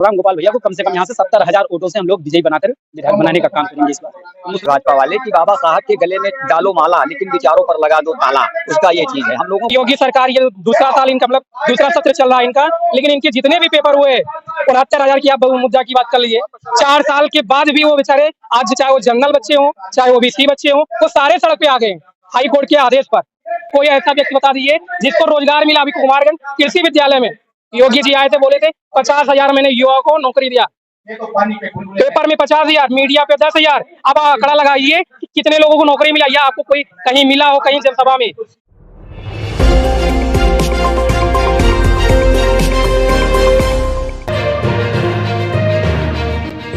राम गोपाल भैया को कम से कम यहाँ से 70,000 वोटों से हम लोग विजयी बनाकर विधायक बनाने का काम करेंगे इस बार। भाजपा वाले कि बाबा साहब के गले में डालो माला लेकिन विचारों पर लगा दो ताला, उसका ये चीज है हम लोगों। योगी सरकार ये दूसरा साल इनका मतलब दूसरा सत्र चल रहा है इनका, लेकिन इनके जितने भी पेपर हुए 69,000 की आप मुद्दा की बात कर लीजिए, 4 साल के बाद भी वो बेचारे आज चाहे वो जनरल बच्चे हों चाहे ओबीसी बच्चे हों, वो सारे सड़क पे आ गए हाई कोर्ट के आदेश पर। कोई ऐसा व्यक्ति बता दीजिए जिसको रोजगार मिला। अभी कुमारगंज कृषि विद्यालय में योगी जी आए थे, बोले थे 50,000 मैंने युवा को नौकरी दिया, पेपर में 50,000, मीडिया पे 10,000। अब आंकड़ा लगाइए कि कितने लोगों को नौकरी मिला, या आपको कोई कहीं मिला हो कहीं जनसभा में।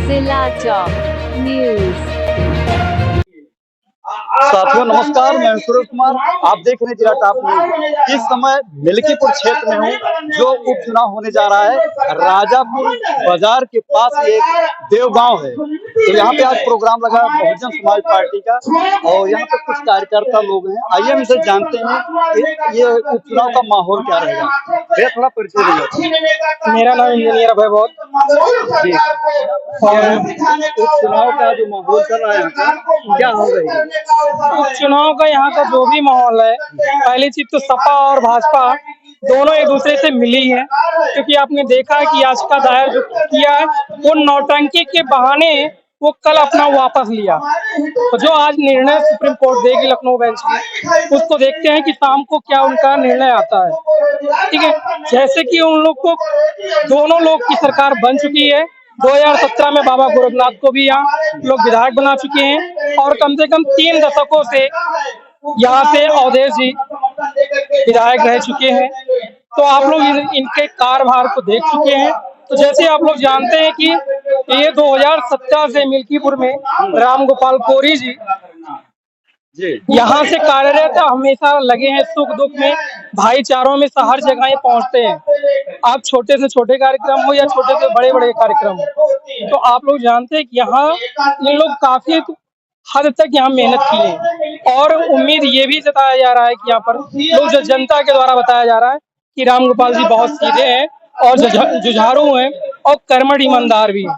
जिला चौक न्यूज। साथियों नमस्कार, मैं सूरज कुमार, आप देख रहे हैं जिला टॉप न्यूज। इस समय मिल्कीपुर क्षेत्र में हूँ जो उपचुनाव होने जा रहा है। राजापुर बाजार के पास एक देवगांव है, तो यहाँ पे आज प्रोग्राम लगा बहुजन समाज पार्टी का और यहाँ पे कुछ कार्यकर्ता लोग हैं। आइए हम इनसे जानते हैं कि ये उपचुनाव का माहौल क्या रहेगा। भैया थोड़ा परिचय दीजिए। मेरा नाम इंजीनियर अभय बहुत जी, और उपचुनाव का जो माहौल चल रहा है यहाँ का क्या हो रही है? चुनाव का यहाँ का जो भी माहौल है, पहली चीज तो सपा और भाजपा दोनों एक दूसरे से मिली है, क्योंकि आपने देखा है कि याचिका दायर जो किया है वो नौटंकी के बहाने वो कल अपना वापस लिया। तो जो आज निर्णय सुप्रीम कोर्ट देगी लखनऊ बेंच में, उसको देखते हैं कि शाम को क्या उनका निर्णय आता है। ठीक है, जैसे कि उन लोग को दोनों लोग की सरकार बन चुकी है। 2017 में बाबा गोरखनाथ को भी यहाँ लोग विधायक बना चुके हैं और कम से कम 3 दशकों से यहाँ से अवधेश जी विधायक रह चुके हैं। तो आप लोग इनके कार्यभार को देख चुके हैं। तो जैसे आप लोग जानते हैं कि ये 2017 से मिल्कीपुर में राम गोपाल कोरी जी यहाँ से कार्यरत हमेशा लगे हैं, सुख दुख में भाईचारों में हर जगह ये पहुँचते हैं। आप छोटे से छोटे कार्यक्रम हो या छोटे से बड़े बड़े कार्यक्रम हो, तो आप लोग जानते हैं कि यहाँ इन लोग काफी हद तक यहाँ मेहनत किए हैं और उम्मीद ये भी जताया जा रहा है कि यहाँ पर लोग जो जनता के द्वारा बताया जा रहा है कि राम गोपाल जी बहुत सीधे हैं और जुझारू हैं और कर्मठ ईमानदार भी हैं।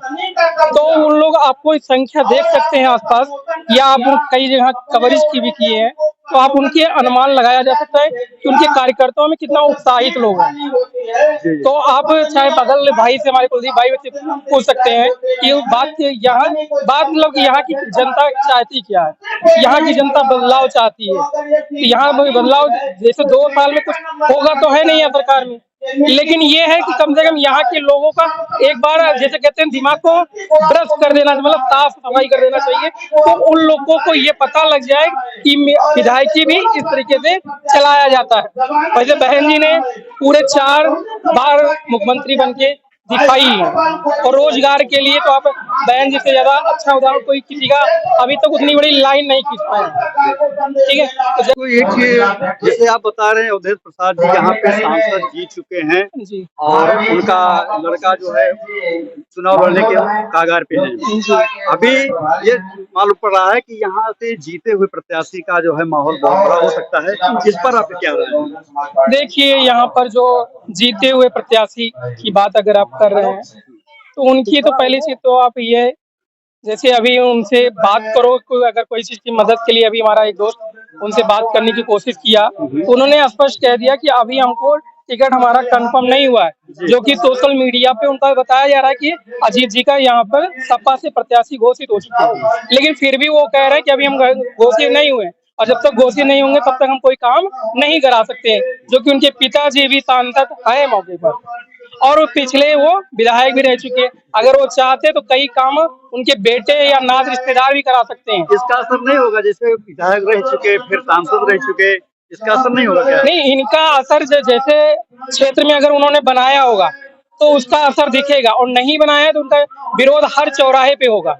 तो उन लोग आपको संख्या देख सकते हैं आसपास, या आप कई जगह कवरेज की भी किए हैं, तो आप उनके अनुमान लगाया जा सकता है कि उनके कार्यकर्ताओं में कितना उत्साहित लोग हैं। तो आप चाहे बगल भाई से, हमारे कुलदीप भाई से पूछ सकते हैं कि बात मतलब यहाँ की जनता चाहती क्या है। यहाँ की जनता बदलाव चाहती है, यहाँ बदलाव जैसे 2 साल में कुछ होगा तो है नहीं है सरकार में, लेकिन ये है कि कम से कम यहाँ के लोगों का एक बार जैसे कहते हैं दिमाग को ब्रश कर देना, मतलब साफ सफाई कर देना चाहिए। तो उन लोगों को ये पता लग जाए कि विधायकी भी इस तरीके से चलाया जाता है। वैसे बहन जी ने पूरे 4 बार मुख्यमंत्री बनके दिखाई है और रोजगार के लिए तो आप बहन जी से ज्यादा अच्छा उदाहरण कोई किसी का अभी तक उतनी बड़ी लाइन नहीं खींच पाए। ठीक है, तो एक चीज जैसे आप बता रहे हैं अवधेश प्रसाद जी यहाँ पे सांसद जीत चुके हैं जी, और उनका लड़का जो है चुनाव लड़ने के कागार पे है। अभी ये मालूम पड़ रहा है कि यहाँ से जीते हुए प्रत्याशी का जो है माहौल बहुत बड़ा हो सकता है। इस पर आपकी क्या राय है? देखिए यहाँ पर जो जीते हुए प्रत्याशी की बात अगर आप कर रहे हैं तो उनकी तो पहली चीज तो आप ये जैसे अभी उनसे बात करो, अगर कोई चीज की मदद के लिए अभी हमारा एक दोस्त उनसे बात करने की कोशिश किया तो उन्होंने स्पष्ट कह दिया कि अभी हमको टिकट हमारा कंफर्म नहीं हुआ है, जो कि सोशल मीडिया पे उनका बताया जा रहा है कि अजीत जी का यहाँ पर सपा से प्रत्याशी घोषित हो चुके हैं, लेकिन फिर भी वो कह रहे हैं कि अभी हम घोषित नहीं हुए और जब तक घोषित नहीं होंगे तब तक हम कोई काम नहीं करा सकते हैं, जो कि उनके पिताजी भी सांसद है मौके पर और पिछले वो विधायक भी रह चुके हैं। अगर वो चाहते तो कई काम उनके बेटे या नात रिश्तेदार भी करा सकते हैं। इसका असर नहीं होगा? जैसे विधायक रह चुके फिर सांसद रह चुके, इसका असर नहीं होगा क्या? नहीं, इनका असर जैसे क्षेत्र में अगर उन्होंने बनाया होगा तो उसका असर दिखेगा, और नहीं बनाया तो उनका विरोध हर चौराहे पे होगा।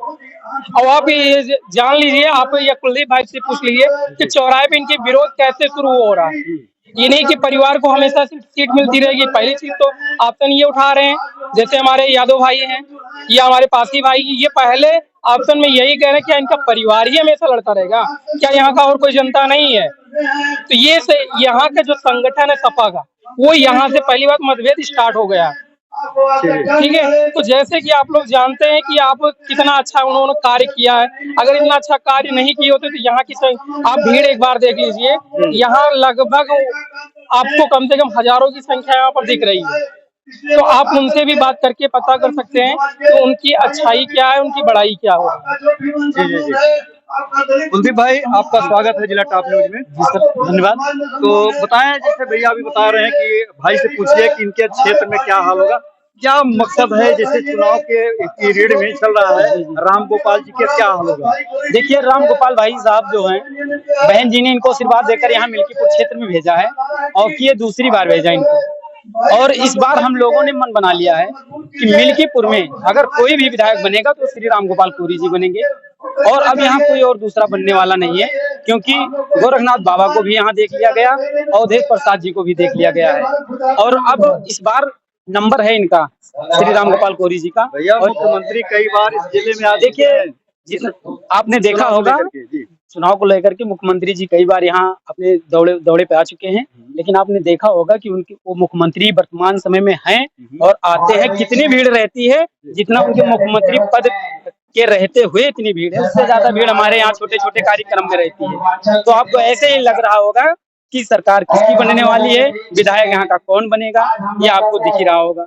और आप ये जान लीजिए, आप या कुलदीप भाई से पूछ लीजिए कि चौराहे पे इनके विरोध कैसे शुरू हो रहा है। ये नहीं कि परिवार को हमेशा सीट मिलती रहेगी। पहली चीज तो ऑप्शन ये उठा रहे हैं, जैसे हमारे यादव भाई हैं या हमारे पासी भाई, ये पहले ऑप्शन में यही कह रहे हैं कि इनका परिवार ही हमेशा लड़ता रहेगा, क्या यहाँ का और कोई जनता नहीं है। तो ये यहाँ का जो संगठन है सपा का, वो यहाँ से पहली बार मतभेद स्टार्ट हो गया। ठीक है। तो जैसे कि आप लोग जानते हैं कि आप कितना अच्छा उन्होंने कार्य किया है। अगर इतना अच्छा कार्य नहीं किए होते तो यहाँ की आप भीड़ एक बार देख लीजिए। यहाँ लगभग आपको कम से कम हजारों की संख्या यहाँ पर दिख रही है। तो आप उनसे भी बात करके पता कर सकते हैं कि उनकी अच्छाई क्या है, उनकी बड़ाई क्या हो। जी जी जी। कुलदीप भाई, आपका स्वागत है जिला टॉप न्यूज में। जी सर, धन्यवाद। तो बताएं, जैसे भैया अभी बता रहे हैं कि भाई से पूछिए कि इनके क्षेत्र में क्या हाल होगा, क्या मकसद है। जैसे चुनाव के पीरियड में चल रहा है, राम गोपाल जी के क्या हाल होगा। देखिए, राम गोपाल भाई साहब जो हैं, बहन जी ने इनको आशीर्वाद देकर यहाँ मिल्कीपुर क्षेत्र में भेजा है और ये दूसरी बार भेजा इनको। और इस बार हम लोगों ने मन बना लिया है कि मिल्कीपुर में अगर कोई भी विधायक बनेगा तो श्री राम गोपाल कोरी जी बनेंगे। और अब यहाँ कोई और दूसरा बनने वाला नहीं है, क्योंकि गोरखनाथ बाबा को भी यहाँ देख लिया गया, अवधेश प्रसाद जी को भी देख लिया गया है। और अब इस बार नंबर है इनका श्री राम गोपाल कोरी जी का। भैया मुख्यमंत्री कई बार इस जिले में आ देखिए, आपने देखा होगा चुनाव को लेकर के मुख्यमंत्री जी कई बार यहाँ अपने दौरे पे आ चुके हैं, लेकिन आपने देखा होगा कि उनके वो मुख्यमंत्री वर्तमान समय में हैं और आते हैं, कितनी भीड़ रहती है। जितना उनके मुख्यमंत्री पद के रहते हुए इतनी भीड़ है, उससे ज्यादा भीड़ हमारे यहाँ छोटे छोटे कार्यक्रम में रहती है। तो आपको ऐसे ही लग रहा होगा कि सरकार किसकी बनने वाली है, विधायक यहाँ का कौन बनेगा, ये आपको दिख ही रहा होगा।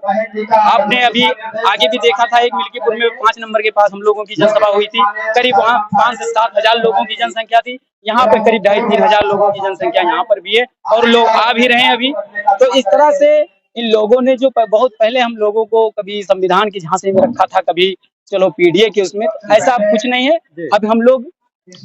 आपने अभी आगे भी देखा था, एक मिल्कीपुर में 5 नंबर के पास हम लोगों की जनसभा हुई थी। करीब वहाँ 5 से 7 हजार लोगों की जनसंख्या थी। यहाँ पे करीब 2.5-3 हजार लोगों की जनसंख्या यहाँ पर भी है और लोग आ भी रहे हैं अभी। तो इस तरह से इन लोगों ने जो बहुत पहले हम लोगों को कभी संविधान की झांसे में रखा था, कभी चलो पीडीए के उसमें, ऐसा अब कुछ नहीं है। अब हम लोग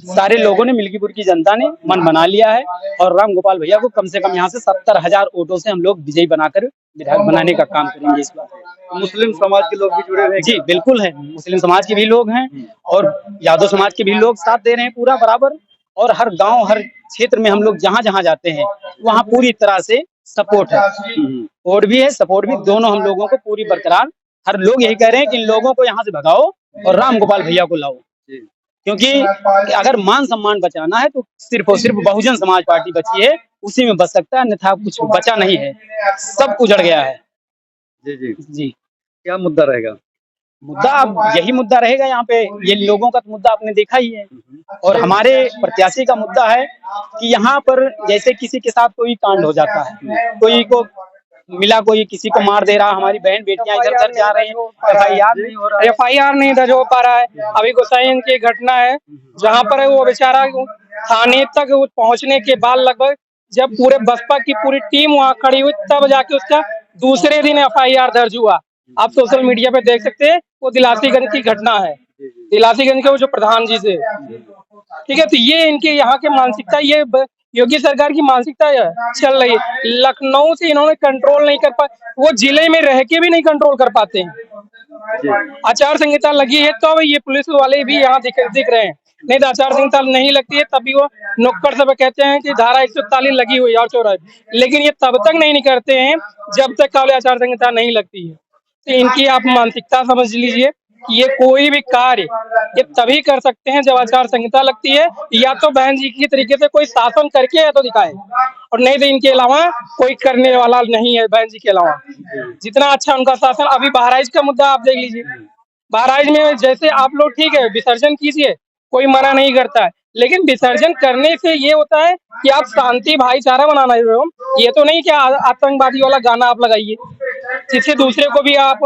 सारे लोगों ने, मिल्कीपुर की जनता ने मन बना लिया है और राम गोपाल भैया को कम से कम यहाँ से 70,000 वोटों से हम लोग विजयी बनाकर विधायक बनाने का काम करेंगे इस बार। मुस्लिम समाज के लोग भी जुड़े हुए हैं। जी बिल्कुल है, मुस्लिम समाज के भी लोग हैं और यादव समाज के भी लोग साथ दे रहे हैं पूरा बराबर। और हर गांव, हर क्षेत्र में हम लोग जहाँ जहाँ जाते हैं वहाँ पूरी तरह से सपोर्ट है, वोट भी है, सपोर्ट भी, दोनों हम लोगों को पूरी बरकरार। हर लोग यही कह रहे हैं कि इन लोगों को यहाँ से भगाओ और राम गोपाल भैया को लाओ, क्योंकि अगर मान सम्मान बचाना है तो सिर्फ और सिर्फ बहुजन समाज पार्टी बची है, उसी में बच सकता है, अन्यथा कुछ बचा नहीं है, सब उजड़ गया है। जी जी जी, क्या मुद्दा रहेगा। मुद्दा अब यही मुद्दा रहेगा यहाँ पे, ये लोगों का मुद्दा आपने देखा ही है। और हमारे प्रत्याशी का मुद्दा है कि यहाँ पर जैसे किसी के साथ कोई कांड हो जाता है, कोई को मिला, कोई किसी को मार दे रहा, हमारी बहन बेटियां इधर उधर जा रही हैं, FIR नहीं दर्ज हो पा रहा है। अभी गोसाईगंज की घटना है जहाँ पर वो बेचारा थाने तक पहुँचने के बाद लगभग जब पूरे बसपा की पूरी टीम वहाँ खड़ी हुई, तब जाके उसका दूसरे दिन FIR दर्ज हुआ। आप सोशल मीडिया पे देख सकते हैं, वो दिलासीगंज की घटना है, दिलासीगंज के वो जो प्रधान जी से। ठीक है, तो ये इनके यहाँ के मानसिकता, ये योगी सरकार की मानसिकता चल रही है। लखनऊ से इन्होंने कंट्रोल नहीं कर पाए, वो जिले में रह के भी नहीं कंट्रोल कर पाते हैं। आचार संहिता लगी है तो ये पुलिस वाले भी यहाँ दिख रहे हैं, नहीं तो आचार संहिता नहीं लगती है तभी वो नुक्कड़ सब कहते हैं कि धारा 141 लगी हुई और 24, लेकिन ये तब तक नहीं करते हैं जब तक काले आचार संहिता नहीं लगती है। तो इनकी आप मानसिकता समझ लीजिए कि ये कोई भी कार्य ये तभी कर सकते हैं जब आचार संहिता लगती है, या तो बहन जी की तरीके से कोई शासन करके या तो दिखाए, और नहीं तो इनके अलावा कोई करने वाला नहीं है बहन जी के अलावा। जितना अच्छा उनका शासन, अभी बहराइच का मुद्दा आप देख लीजिए, बहराइच में जैसे आप लोग ठीक है विसर्जन कीजिए, कोई मना नहीं करता है, लेकिन विसर्जन करने से ये होता है कि आप शांति भाईचारा बनाना रहे हो, ये तो नहीं कि आतंकवादी वाला गाना आप लगाइए जिससे दूसरे को भी आप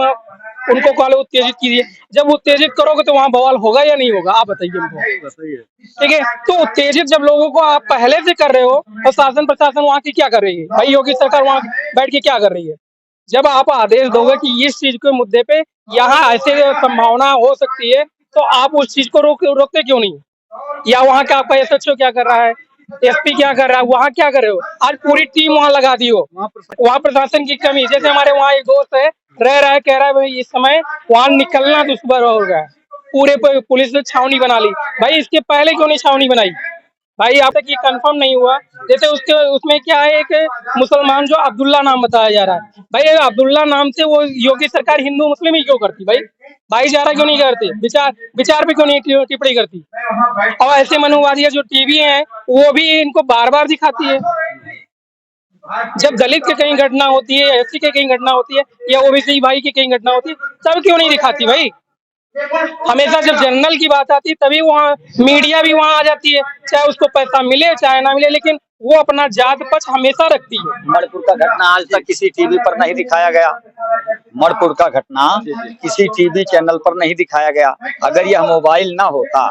उनको कॉल उत्तेजित कीजिए। जब उत्तेजित करोगे तो वहाँ बवाल होगा या नहीं होगा, आप बताइए हमको। ठीक है, तो उत्तेजित जब लोगों को आप पहले से कर रहे हो तो शासन प्रशासन वहाँ की क्या कर रही है भाई, योगी सरकार वहाँ बैठ के क्या कर रही है। जब आप आदेश दोगे कि इस चीज के मुद्दे पे यहाँ ऐसे संभावना हो सकती है, तो आप उस चीज को रोकते क्यों नहीं। या वहाँ का आपका SHO क्या कर रहा है, SP क्या कर रहा है, वहाँ क्या कर रहे हो। आज पूरी टीम वहाँ लगा दी हो, वहाँ प्रशासन की कमी। जैसे हमारे वहाँ एक दोस्त है रह रहा है, कह रहा है भाई इस समय वहाँ निकलना दुष्कर हो गया, पूरे पुलिस ने छावनी बना ली। भाई इसके पहले क्यों नहीं छावनी बनाई भाई, अब तक ये कंफर्म नहीं हुआ। जैसे उसमें क्या है, एक मुसलमान जो अब्दुल्ला नाम बताया जा रहा है, भाई अब्दुल्ला नाम से वो योगी सरकार हिंदू मुस्लिम ही क्यों करती भाई, भाईचारा क्यों नहीं करती, विचार पे क्यों नहीं टिप्पणी करती। और ऐसे मनुवादी जो टीवी है वो भी इनको बार बार दिखाती है। जब दलित की कहीं घटना होती है, एससी की कहीं घटना होती है, या ओबीसी भाई की कहीं घटना होती है, तब क्यों नहीं दिखाती भाई? हमेशा जब जनरल की बात आती है तभी वहाँ मीडिया भी वहाँ आ जाती है, चाहे उसको पैसा मिले चाहे ना मिले, लेकिन वो अपना जात पक्ष हमेशा रखती है। मणिपुर का घटना आज तक किसी टीवी पर नहीं दिखाया गया। मणिपुर का घटना किसी टीवी चैनल पर नहीं दिखाया गया। अगर यह मोबाइल ना होता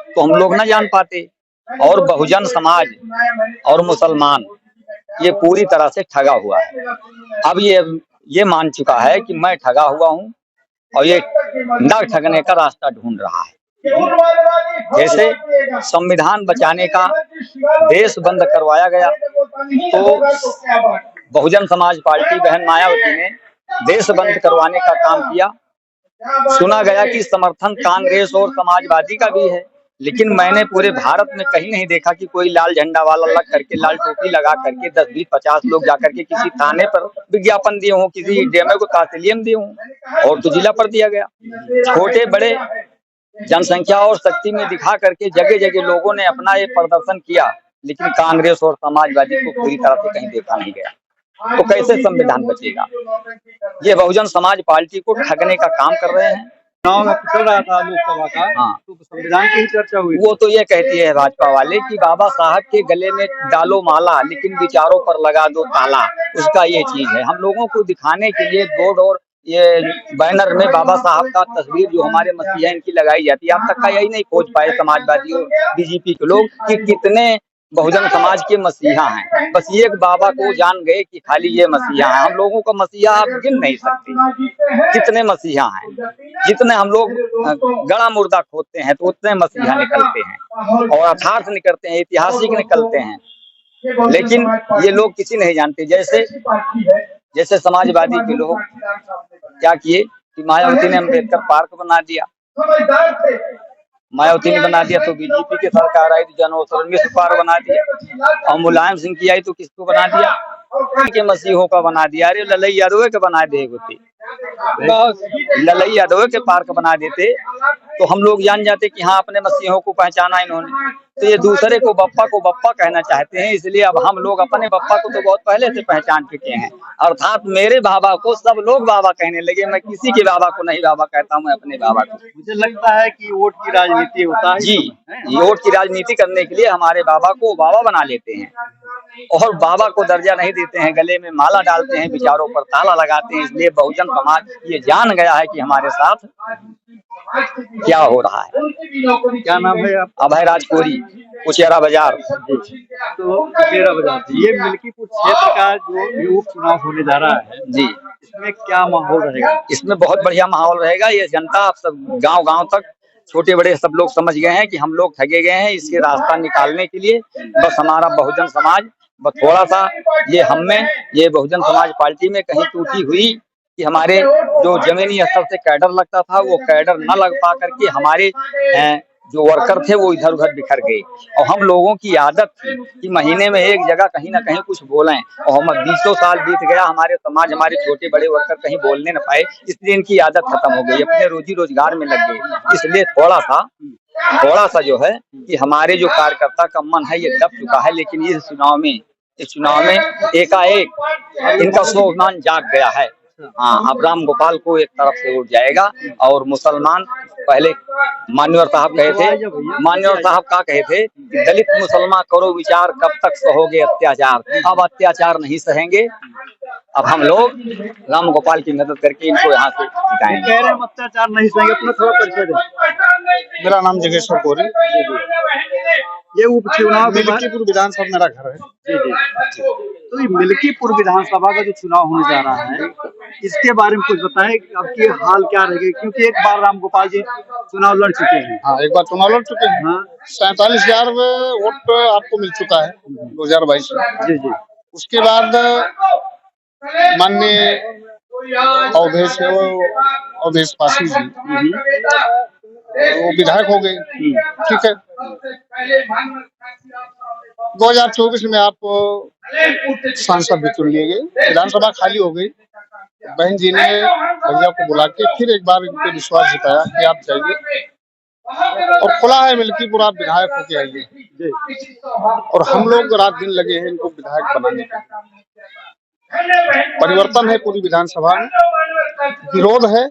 तो हम लोग ना जान पाते। और बहुजन समाज और मुसलमान ये पूरी तरह से ठगा हुआ है। अब ये मान चुका है कि मैं ठगा हुआ हूँ और ये न ठगने का रास्ता ढूंढ रहा है। जैसे संविधान बचाने का देश बंद करवाया गया तो बहुजन समाज पार्टी बहन मायावती ने देश बंद करवाने का काम किया। सुना गया कि समर्थन कांग्रेस और समाजवादी का भी है, लेकिन मैंने पूरे भारत में कहीं नहीं देखा कि कोई लाल झंडा वाला लग करके, लाल टोपी लगा करके 10, 20, 50 लोग जाकर के किसी थाने पर विज्ञापन दिए हों, किसी डीएमओ को तात्लियम दिए हों, और तो जिला पर दिया गया। छोटे बड़े जनसंख्या और शक्ति में दिखा करके जगह जगह लोगों ने अपना ये प्रदर्शन किया, लेकिन कांग्रेस और समाजवादी को पूरी तरह से कहीं देखा नहीं गया। तो कैसे संविधान बचेगा? ये बहुजन समाज पार्टी को ठगने का काम कर रहे हैं। चुनाव में चल रहा था लोकसभा का, हाँ, तो संविधान की ही चर्चा हुई। वो तो ये कहती है भाजपा वाले कि बाबा साहब के गले में डालो माला, लेकिन विचारों पर लगा दो ताला। उसका ये चीज है, हम लोगों को दिखाने के लिए बोर्ड और ये बैनर में बाबा साहब का तस्वीर जो हमारे मसीहा इनकी लगाई जाती है। अब तक का यही नहीं खोज पाए समाजवादी और बीजेपी के लोग कि कितने बहुजन समाज के मसीहा हैं। बस एक बाबा को जान गए कि खाली ये मसीहा है। हम लोगों का मसीहा आप गिन नहीं सकते कितने मसीहा हैं। जितने हम लोग गड़ा मुर्दा खोदते हैं तो उतने मसीहा निकलते हैं और यथार्थ निकलते हैं, ऐतिहासिक निकलते हैं। लेकिन ये लोग किसी नहीं जानते। जैसे समाजवादी के लोग क्या किए कि मायावती ने अम्बेडकर पार्क बना दिया, मायावती ने बना दिया तो बीजेपी की सरकार आई तो जनऔषधि मिश्र पार्क बना दिया, और मुलायम सिंह की आई तो किसको बना दिया? के मसीहों का बना दिया। अरे ललई यादव के बना दे होते, ललई यादव के पार्क बना देते तो हम लोग जान जाते कि हाँ अपने मसीहों को पहचाना इन्होंने। तो ये दूसरे को बप्पा कहना चाहते हैं, इसलिए अब हम लोग अपने बप्पा को तो बहुत पहले से पहचान चुके हैं। अर्थात मेरे बाबा को सब लोग बाबा कहने लगे। मैं किसी के बाबा को नहीं बाबा कहता हूँ, मैं अपने बाबा को। मुझे लगता है कि वोट की राजनीति होता है जी, वोट की राजनीति करने के लिए हमारे बाबा को बाबा बना लेते हैं और बाबा को दर्जा नहीं देते हैं, गले में माला डालते हैं, विचारों पर ताला लगाते हैं। इसलिए बहुजन समाज ये जान गया है कि हमारे साथ क्या हो रहा है। क्या नाम है आप? अभय राजपुरी, कुचेरा बाजार। तो कुचेरा बाजार, ये मिल्कीपुर क्षेत्र का जो उपचुनाव होने जा रहा है जी, इसमें क्या माहौल रहेगा? इसमें बहुत बढ़िया माहौल रहेगा। ये जनता आप सब गांव तक, छोटे बड़े सब लोग समझ गए हैं कि हम लोग ठगे गए हैं। इससे रास्ता निकालने के लिए बस हमारा बहुजन समाज बस थोड़ा सा ये बहुजन समाज पार्टी में कहीं टूटी हुई कि हमारे जो जमीनी स्तर से कैडर लगता था वो कैडर न लग पा करके हमारे जो वर्कर थे वो इधर उधर बिखर गए। और हम लोगों की आदत थी कि महीने में एक जगह कहीं ना कहीं कुछ बोलें, और हम 20 साल बीत गया, हमारे समाज, हमारे छोटे बड़े वर्कर कहीं बोलने न पाए, इसलिए इनकी आदत खत्म हो गई, अपने रोजी रोजगार में लग गए। इसलिए थोड़ा सा जो है कि हमारे जो कार्यकर्ता का मन है ये दब चुका है। लेकिन इस चुनाव में एकाएक इनका स्वाभिमान जाग गया है। हाँ, अब राम गोपाल को एक तरफ से उठ जाएगा। और मुसलमान पहले मान्यवर साहब का कहे थे कि दलित मुसलमान करो विचार, कब तक सहोगे अत्याचार। अब अत्याचार नहीं सहेंगे। अब हम लोग राम गोपाल की मदद करके इनको यहाँ से जिताएंगे। कह रहे हैं अत्याचार नहीं सहेंगे, अपना थोड़ा परिचय दें। मेरा नाम जगेश्वर कोरी। ये उपचुनाव मिल्कीपुर विधानसभा मेरा घर है। जी। तो ये मिल्कीपुर विधानसभा का जो चुनाव होने जा रहा है, इसके बारे में कुछ बताएं। अब की हाल क्या रहेगी, क्योंकि एक बार राम गोपाल जी चुनाव लड़ चुके हैं। हाँ, एक बार चुनाव लड़ चुके हैं। हाँ, 47,000 वोट आपको मिल चुका है 2022 में। जी। उसके बाद माननीय अवधेश पासी जी वो विधायक हो गए। ठीक है, 2024 में आप सांसद भी चुन लिए गए, विधानसभा खाली हो गई। बहन जी ने भैया को बुला के फिर एक बार इन पे विश्वास जताया कि आप जाइए, और खुला है मिल्कीपुर, आप विधायक होके आइए। और हम लोग रात दिन लगे हैं इनको विधायक बनाने के। परिवर्तन है पूरी विधानसभा में, विरोध है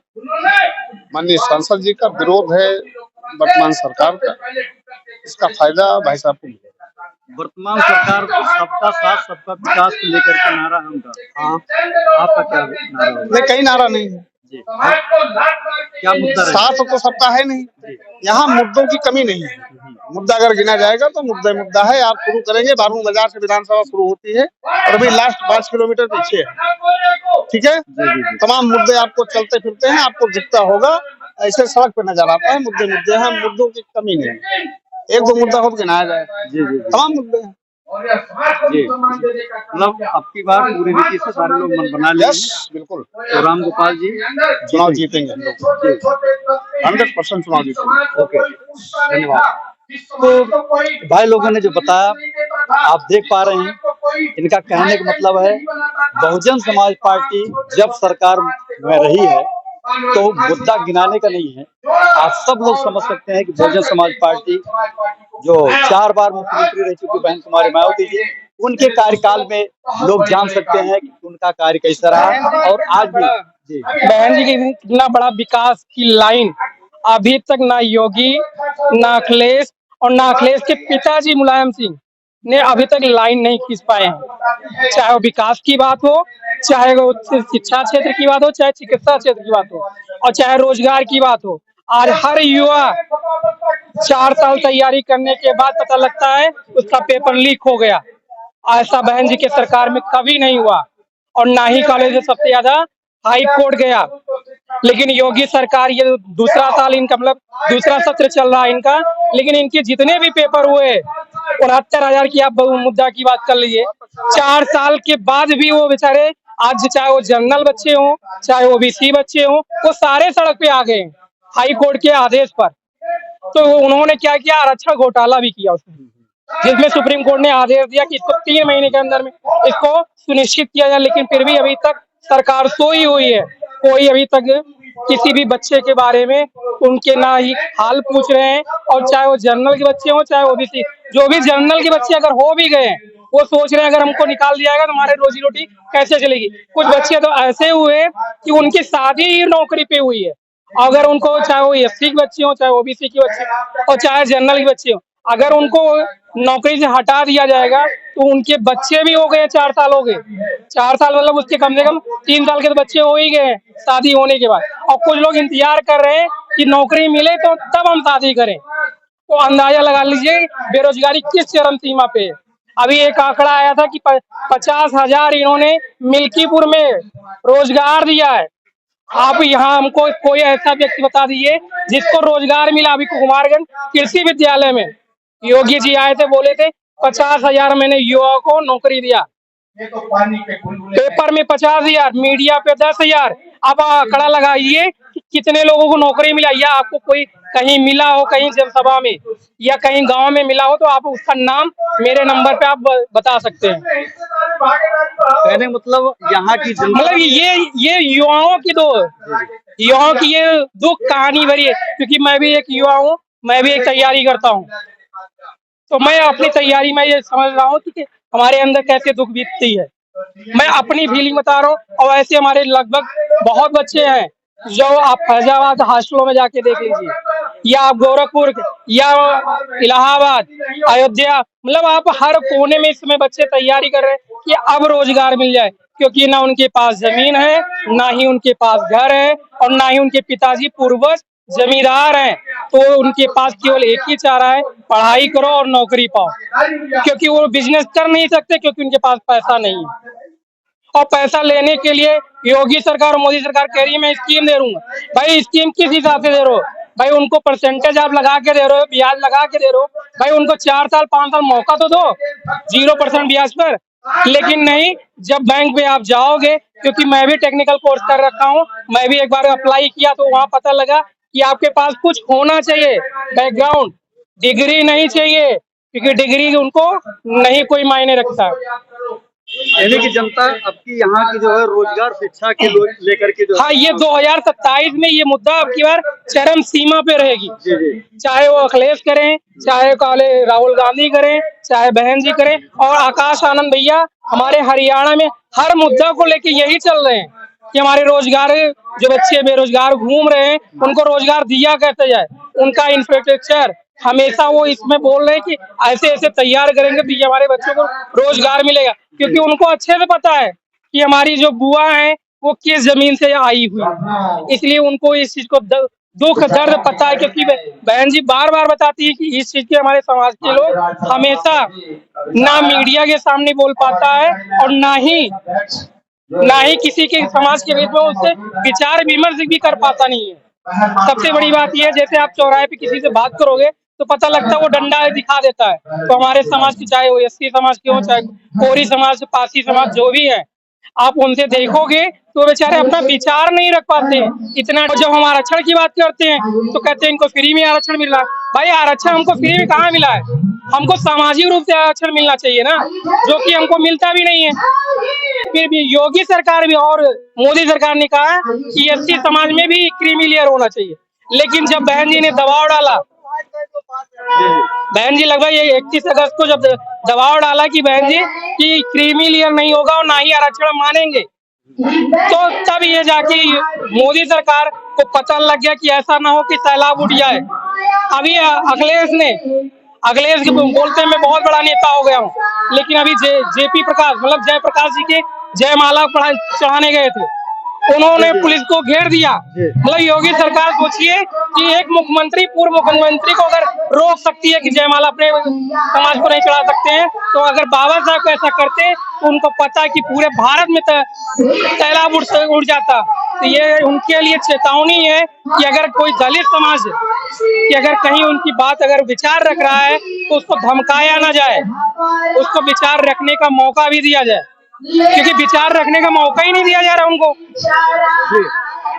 माननीय सांसद जी का, विरोध है वर्तमान सरकार का। इसका फायदा भाई साहब को मिलेगा। वर्तमान सरकार को सबका साथ सबका विकास को लेकर के नारा है उनका। हाँ, आपका क्या नारा है? नहीं, कई नारा नहीं है जी, क्या मुद्दा रहेगा? साथ तो सबका है नहीं, यहाँ मुद्दों की कमी नहीं है। मुद्दा अगर गिना जाएगा तो मुद्दा है। आप शुरू करेंगे, बारूद बाजार से विधानसभा शुरू होती है और अभी लास्ट 5 किलोमीटर पीछे है, ठीक है। तमाम मुद्दे आपको चलते फिरते हैं, आपको दिखता होगा, ऐसे सड़क पे नजर आता है। मुद्दे हैं, मुद्दों की कमी नहीं है। एक दो मुद्दा खुद गिनाया जाए, तमाम मुद्दे हैं जी। मतलब अब की बार पूरी रीति से सारे लोग मन बना लिए। यस, बिल्कुल। तो राम गोपाल जी चुनाव जीतेंगे हम लोग, 100% चुनाव जीतेंगे। ओके, धन्यवाद। तो भाई लोगों ने जो बताया आप देख पा रहे हैं, इनका कहने का मतलब है बहुजन समाज पार्टी जब सरकार में रही है तो मुद्दा गिनाने का नहीं है। आप सब लोग समझ सकते हैं कि बहुजन समाज पार्टी जो 4 बार मुख्यमंत्री रह चुकी बहन कुमारी मायावती जी, उनके कार्यकाल में लोग जान सकते हैं कि उनका कार्य कैसा रहा। और आज भी जी बहन जी की कितना बड़ा विकास की लाइन, अभी तक ना योगी, ना अखिलेश और ना अखिलेश के पिताजी मुलायम सिंह ने अभी तक लाइन नहीं खींच पाए हैं। चाहे वो विकास की बात हो, चाहे वो शिक्षा क्षेत्र की बात हो, चाहे चिकित्सा क्षेत्र की बात हो, और चाहे रोजगार की बात हो। आज हर युवा 4 साल तैयारी करने के बाद पता लगता है उसका पेपर लीक हो गया। ऐसा बहन जी के सरकार में कभी नहीं हुआ, और ना ही कॉलेज में सबसे ज्यादा हाई कोर्ट गया। लेकिन योगी सरकार, ये दूसरा साल इनका, मतलब दूसरा सत्र चल रहा है इनका, लेकिन इनके जितने भी पेपर हुए 69,000 की, आप मुद्दा की बात कर लीजिए, 4 साल के बाद भी वो बेचारे आज, चाहे वो जनरल बच्चे हों, चाहे ओबीसी बच्चे हों, वो सारे सड़क पे आ गए हाई कोर्ट के आदेश पर। तो उन्होंने क्या किया, आरक्षण घोटाला भी किया उसमें, जिसमें सुप्रीम कोर्ट ने आदेश दिया कि इसको 3 महीने के अंदर में इसको सुनिश्चित किया जाए। लेकिन फिर भी अभी तक सरकार सोई हुई है, कोई अभी तक किसी भी बच्चे के बारे में उनके ना ही हाल पूछ रहे हैं। और चाहे वो जनरल के बच्चे हों, चाहे ओबीसी, जो भी जनरल के बच्चे अगर हो भी गए, वो सोच रहे हैं अगर हमको निकाल दिया जाएगा तो हमारे रोजी रोटी कैसे चलेगी। कुछ बच्चे तो ऐसे हुए कि उनकी शादी ही नौकरी पे हुई है। अगर उनको, चाहे वो एससी के बच्चे हों, चाहे ओबीसी के बच्चे और चाहे जनरल के बच्चे हों, अगर उनको नौकरी से हटा दिया जाएगा तो उनके बच्चे भी हो गए, 4 साल हो गए। 4 साल मतलब उसके कम से कम 3 साल के तो बच्चे हो ही गए शादी होने के बाद। और कुछ लोग इंतजार कर रहे हैं कि नौकरी मिले तो तब हम शादी करें। तो अंदाजा लगा लीजिए बेरोजगारी किस चरम सीमा पे है। अभी एक आंकड़ा आया था कि 50,000 इन्होंने मिल्कीपुर में रोजगार दिया है। आप यहाँ हमको कोई ऐसा व्यक्ति बता दीजिए जिसको रोजगार मिला। अभी कुमारगंज कृषि विद्यालय में योगी जी आए थे, बोले थे 50,000 मैंने युवाओं को नौकरी दिया। पेपर में 50,000, मीडिया पे 10,000। अब आंकड़ा लगाइए कि कितने लोगों को नौकरी मिला, या आपको कोई कहीं मिला हो, कहीं जनसभा में या कहीं गांव में मिला हो, तो आप उसका नाम मेरे नंबर पे आप बता सकते हैं। कहने मतलब यहाँ की मतलब ये युवाओं की ये दुख कहानी भरी है। क्योंकि मैं भी एक युवा हूँ, मैं भी एक तैयारी करता हूँ, तो मैं अपनी तैयारी में ये समझ रहा हूँ कि हमारे अंदर कैसे दुख बीतती है। मैं अपनी फीलिंग बता रहा हूँ। और ऐसे हमारे लगभग बहुत बच्चे हैं, जो आप फैजाबाद हॉस्टलों में जाके देख लीजिए, या आप गोरखपुर या इलाहाबाद, अयोध्या, मतलब आप हर कोने में इस समय बच्चे तैयारी कर रहे हैं कि अब रोजगार मिल जाए। क्योंकि ना उनके पास जमीन है, ना ही उनके पास घर है, और ना ही उनके पिताजी पूर्वज जमींदार हैं। तो उनके पास केवल एक ही चारा है, पढ़ाई करो और नौकरी पाओ। क्योंकि वो बिजनेस कर नहीं सकते, क्योंकि उनके पास पैसा नहीं है। और पैसा लेने के लिए योगी सरकार और मोदी सरकार कह रही है मैं स्कीम दे दूंगा। भाई स्कीम किस हिसाब से दे रहे हो? भाई उनको परसेंटेज आप लगा के दे रहे हो, ब्याज लगा के दे रहे हो। भाई उनको 4 साल 5 साल मौका तो दो 0% ब्याज पर। लेकिन नहीं, जब बैंक में आप जाओगे, क्योंकि मैं भी टेक्निकल कोर्स कर रखा हूँ, मैं भी एक बार अप्लाई किया तो वहाँ पता लगा कि आपके पास कुछ होना चाहिए, बैकग्राउंड, डिग्री नहीं चाहिए, क्योंकि डिग्री उनको नहीं कोई मायने रखता। यानी कि जनता आपकी यहाँ की जो है रोजगार शिक्षा के लेकर के जो, हाँ, ये 2027 में ये मुद्दा अब की बार चरम सीमा पे रहेगी। चाहे वो अखिलेश करें, चाहे राहुल गांधी करें, चाहे बहन जी करें, और आकाश आनंद भैया हमारे हरियाणा में हर मुद्दा को लेके यही चल रहे हैं कि हमारे रोजगार, जो बच्चे बेरोजगार घूम रहे हैं उनको रोजगार दिया कैसे जाए, उनका इंफ्रास्ट्रक्चर हमेशा वो इसमें बोल रहे हैं कि ऐसे ऐसे तैयार करेंगे तो ये हमारे बच्चों को रोजगार मिलेगा, क्योंकि उनको अच्छे से पता है कि हमारी जो बुआ है वो किस जमीन से आई हुई, इसलिए उनको इस चीज को दुख दर्द पता है। क्योंकि बहन जी बार बार बताती है कि इस चीज के हमारे समाज के लोग हमेशा ना मीडिया के सामने बोल पाता है और ना ही किसी के समाज के बीच में उससे विचार विमर्श भी कर पाता नहीं है। सबसे बड़ी बात यह है, जैसे आप चौराहे पे किसी से बात करोगे तो पता लगता है वो डंडा दिखा देता है। तो हमारे समाज की, चाहे वो एससी समाज के हो, चाहे कोरी समाज, पासी समाज, जो भी है, आप उनसे देखोगे तो बेचारे अपना विचार नहीं रख पाते। इतना जब हम आरक्षण की बात करते हैं तो कहते हैं इनको फ्री में आरक्षण मिल रहा है। भाई आरक्षण हमको फ्री में कहाँ मिला है? हमको सामाजिक रूप से आरक्षण मिलना चाहिए ना, जो कि हमको मिलता भी नहीं है। फिर भी योगी सरकार भी और मोदी सरकार ने कहा कि एससी समाज में भी क्रीमी लेयर होना चाहिए, लेकिन जब बहन जी ने दबाव डाला, बहन जी लगभग 31 अगस्त को जब दबाव डाला कि बहन जी कि क्रीमी लेयर नहीं होगा और ना ही आरक्षण मानेंगे, तो तब ये जाके मोदी सरकार को पता लग गया कि ऐसा ना हो कि सैलाब उठ जाए। अभी अखिलेश बोलते मैं बहुत बड़ा नेता हो गया हूँ, लेकिन अभी जेपी प्रकाश, मतलब जयप्रकाश जी के जयमाला चढ़ाने गए थे, उन्होंने पुलिस को घेर दिया। मतलब योगी सरकार सोचिए कि एक मुख्यमंत्री, पूर्व मुख्यमंत्री को अगर रोक सकती है कि जयमाला अपने समाज को नहीं चढ़ा सकते हैं, तो अगर बाबा साहब ऐसा करते तो उनको पता है कि पूरे भारत में सैलाब उड़ जाता। तो ये उनके लिए चेतावनी है कि अगर कोई दलित समाज कि अगर कहीं उनकी बात अगर विचार रख रहा है तो उसको धमकाया ना जाए, उसको विचार रखने का मौका भी दिया जाए, क्योंकि विचार रखने का मौका ही नहीं दिया जा रहा उनको।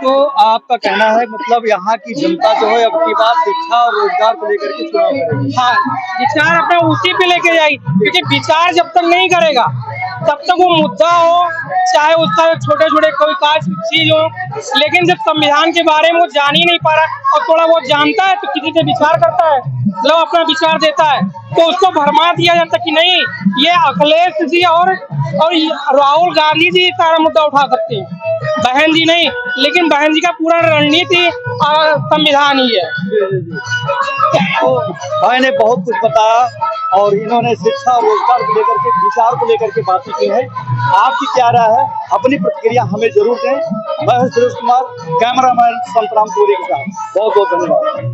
तो आपका कहना है मतलब यहाँ की जनता जो है अब की बात शिक्षा और रोजगार को लेकर के चुनाव करेगी? हाँ, विचार अपना उसी पे लेके जाएगी, क्योंकि विचार जब तक नहीं करेगा तब तक वो मुद्दा हो, चाहे उसका छोटे छोटे कोई काज चीज हो, लेकिन जब संविधान के बारे में वो जान ही नहीं पा रहा और थोड़ा बहुत जानता है तो किसी से विचार करता है, मतलब अपना विचार देता है, तो उसको भरमा दिया जाता कि नहीं ये अखिलेश जी और राहुल गांधी जी सारा मुद्दा उठा सकते हैं, बहन जी नहीं। लेकिन बहन जी का पूरा रणनीति संविधान ही है। तो भाई ने बहुत कुछ बताया और इन्होंने शिक्षा और रोजगार को लेकर के, विचार को लेकर के बातें की है। आपकी क्या राय है? अपनी प्रतिक्रिया हमें जरूर दें। मैं हूं सुरेश कुमार, कैमरामैन संतराम पुरी के साथ। बहुत बहुत धन्यवाद।